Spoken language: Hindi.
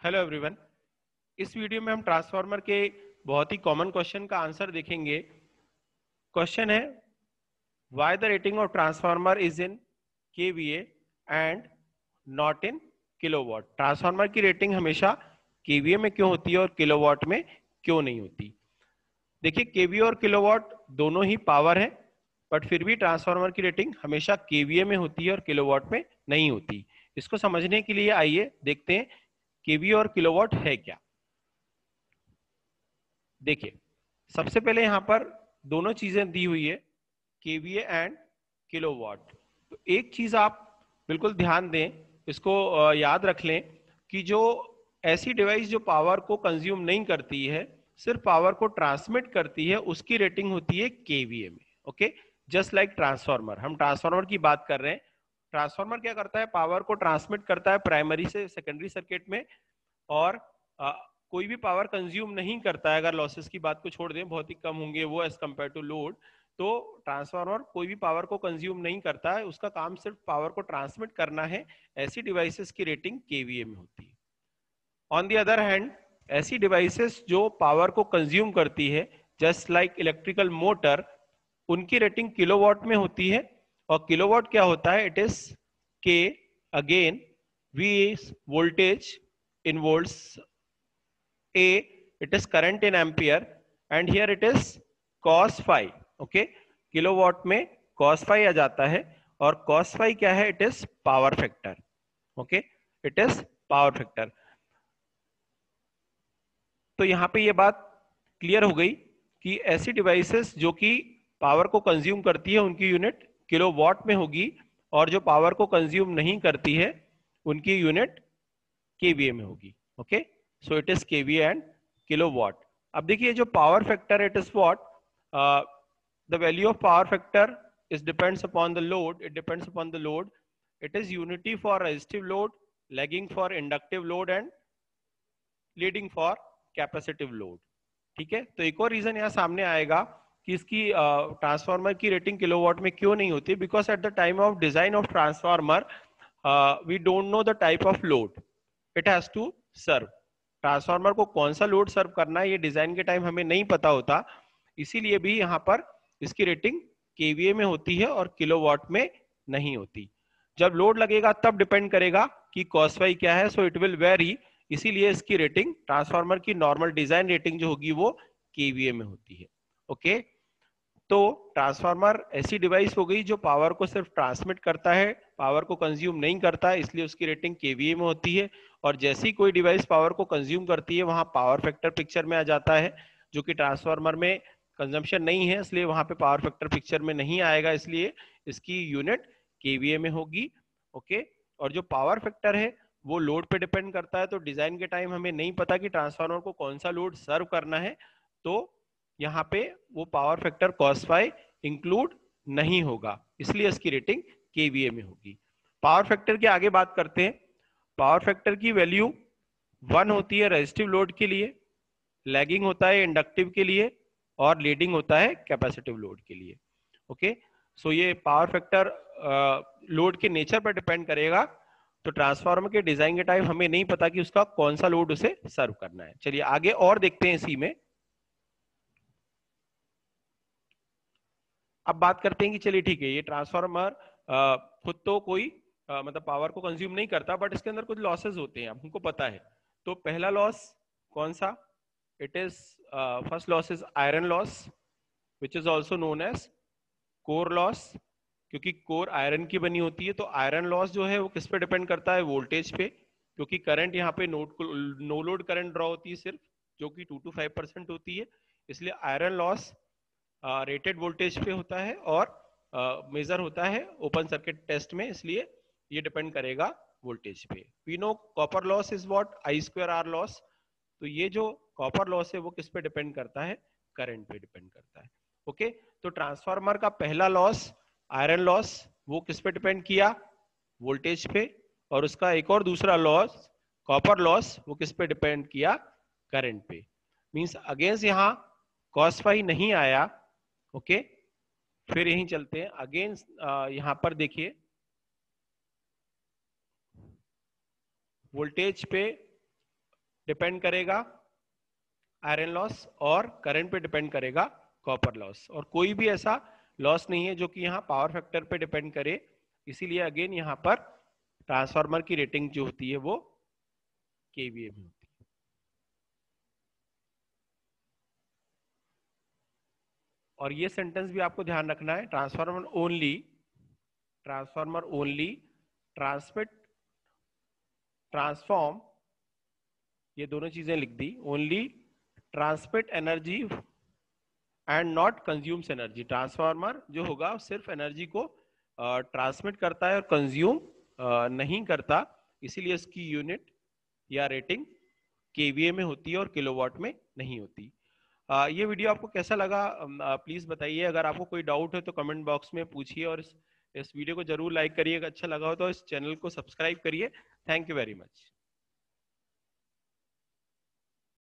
Hello everyone. इस वीडियो में हम ट्रांसफार्मर के बहुत ही कॉमन क्वेश्चन का आंसर देखेंगे। क्वेश्चन है why the rating of transformer is in KVA and not in kilowatt. Transformer की रेटिंग हमेशा केवीए में क्यों होती है और किलोवाट में क्यों नहीं होती। देखिए, केवीए और किलोवाट दोनों ही पावर है, बट फिर भी ट्रांसफार्मर की रेटिंग हमेशा केवीए में होती है और किलोवाट में नहीं होती। इसको समझने के लिए आइए देखते हैं केवीए और किलोवाट है क्या। देखिए, सबसे पहले यहां पर दोनों चीजें दी हुई है, केवीए एंड किलोवाट। तो एक चीज आप बिल्कुल ध्यान दें, इसको याद रख लें कि जो ऐसी डिवाइस जो पावर को कंज्यूम नहीं करती है, सिर्फ पावर को ट्रांसमिट करती है, उसकी रेटिंग होती है केवीए में। Okay, just like transformer. हम ट्रांसफार्मर की बात कर रहे हैं। ट्रांसफार्मर क्या करता है? पावर को ट्रांसमिट करता है प्राइमरी से सेकेंडरी सर्किट में, और कोई भी पावर कंज्यूम नहीं करता है। अगर लॉसेस की बात को छोड़ दें, बहुत ही कम होंगे वो एज कम्पेयर टू लोड, तो ट्रांसफार्मर कोई भी पावर को कंज्यूम नहीं करता है, उसका काम सिर्फ पावर को ट्रांसमिट करना है। ऐसी डिवाइसेस की रेटिंग केवीए में होती है। ऑन द अदर हैंड, ऐसी डिवाइसेस जो पावर को कंज्यूम करती है, जस्ट लाइक इलेक्ट्रिकल मोटर, उनकी रेटिंग किलोवाट में होती है। और किलोवाट क्या होता है? It is K again V is voltage in volts, A it is current in ampere, and here it is cos phi. Okay, kilowatt में cos phi आ जाता है, और cos phi क्या है? it is power factor. Okay, it is power factor. तो यहां पे ये बात क्लियर हो गई कि ऐसी डिवाइसेस जो कि पावर को कंज्यूम करती है, उनकी यूनिट किलोवाट में होगी, और जो पावर को कंज्यूम नहीं करती है, उनकी यूनिट केवीए में होगी। Okay, so it is KVA and kilowatt. अब देखिए, जो power factor, it is what the value of power factor is depends upon the load. It depends upon the load. It is unity for resistive load, lagging for inductive load, and leading for capacitive load. ठीक है, तो एक और रीजन यहाँ सामने आएगा कि इसकी ट्रांसफार्मर की रेटिंग किलोवाट में क्यों नहीं होती। Because at the time of design of transformer we don't know the type of load it has to serve. Transformer को कौन सा लोड सर्व करना है, ये डिजाइन के टाइम हमें नहीं पता होता। इसीलिए भी यहाँ पर इसकी रेटिंग केवीए में होती है और किलोवाट में नहीं होती। जब लोड लगेगा तब डिपेंड करेगा कि कॉस फाई क्या है, सो इट विल वेरी। इसीलिए इसकी रेटिंग, ट्रांसफार्मर की नॉर्मल डिजाइन रेटिंग जो होगी वो केवीए में होती है। ओके, तो ट्रांसफार्मर ऐसी डिवाइस हो गई जो पावर को सिर्फ ट्रांसमिट करता है, पावर को कंज्यूम नहीं करता है, इसलिए उसकी रेटिंग केवीए में होती है। और जैसी कोई डिवाइस पावर को कंज्यूम करती है, वहां पावर फैक्टर पिक्चर में आ जाता है, जो कि ट्रांसफार्मर में कंजम्पशन नहीं है, इसलिए वहां पे पावर फैक्टर पिक्चर में नहीं आएगा, इसलिए इसकी यूनिट केवीए में होगी। ओके, और जो पावर फैक्टर है वो लोड पे डिपेंड करता है। तो डिजाइन के टाइम हमें नहीं पता कि ट्रांसफार्मर को कौन सा लोड सर्व करना है, तो यहाँ पे वो power factor cos phi include नहीं होगा, इसलिए इसकी रेटिंग केवीए में होगी। पावर फैक्टर की आगे बात करते हैं। पावर फैक्टर की वैल्यू 1 होती है रेजिस्टिव लोड के लिए, लैगिंग होता है इंडक्टिव के लिए, और लीडिंग होता है कैपेसिटिव लोड के लिए। ओके, सो ये पावर फैक्टर लोड के नेचर पर डिपेंड करेगा। तो ट्रांसफार्मर के डिजाइन के टाइम हमें नहीं पता कि उसका कौन सा लोड उसे सर्व करना है। चलिए आगे और देखते हैं इसी में। अब बात करते हैं कि चलिए ठीक है, ये ट्रांसफार्मर खुद तो कोई मतलब पावर को कंज्यूम नहीं करता, बट इसके अंदर कुछ लॉसेस होते हैं, हमको पता है। तो पहला लॉस कौन सा? It is first loss is iron loss, which is also known as core loss, क्योंकि कोर आयरन की बनी होती है। तो आयरन लॉस जो है वो किस पे डिपेंड करता है? वोल्टेज पे, क्योंकि करंट यहाँ पे नो लोड करंट ड्रॉ होती है सिर्फ, जो कि 2 to 5% होती है। इसलिए आयरन लॉस रेटेड वोल्टेज पे होता है और मेजर होता है ओपन सर्किट टेस्ट में, इसलिए ये डिपेंड करेगा वोल्टेज पे। We know copper loss is what? I square R loss. तो ये जो कॉपर लॉस है वो किस पे डिपेंड करता है? करंट पे डिपेंड करता है। ओके, तो ट्रांसफार्मर का पहला लॉस आयरन लॉस, वो किस पे डिपेंड किया? वोल्टेज पे। और उसका एक और दूसरा लॉस कॉपर लॉस, वो किस पे डिपेंड किया? करंट पे। मींस अगेंस्ट यहाँ कॉस फाई नहीं आया। ओके, फिर यहीं चलते हैं अगेन। यहां पर देखिए, वोल्टेज पे डिपेंड करेगा आयरन लॉस और करंट पे डिपेंड करेगा कॉपर लॉस, और कोई भी ऐसा लॉस नहीं है जो कि यहाँ पावर फैक्टर पे डिपेंड करे। इसीलिए अगेन यहाँ पर ट्रांसफार्मर की रेटिंग जो होती है वो केवीए में होती है। और ये सेंटेंस भी आपको ध्यान रखना है, ट्रांसफार्मर ओनली ट्रांसमिट ट्रांसफॉर्म, ये दोनों चीजें लिख दी, only transmit energy and not consumes energy. Transformer जो होगा सिर्फ एनर्जी को ट्रांसमिट करता है और कंज्यूम नहीं करता, इसीलिए इसकी यूनिट या रेटिंग केवीए में होती है और किलोवाट में नहीं होती। ये वीडियो आपको कैसा लगा प्लीज बताइए। अगर आपको कोई डाउट है तो कमेंट बॉक्स में पूछिए, और इस वीडियो को जरूर लाइक करिएगा, अच्छा लगा हो तो इस चैनल को सब्सक्राइब करिए। Thank you very much.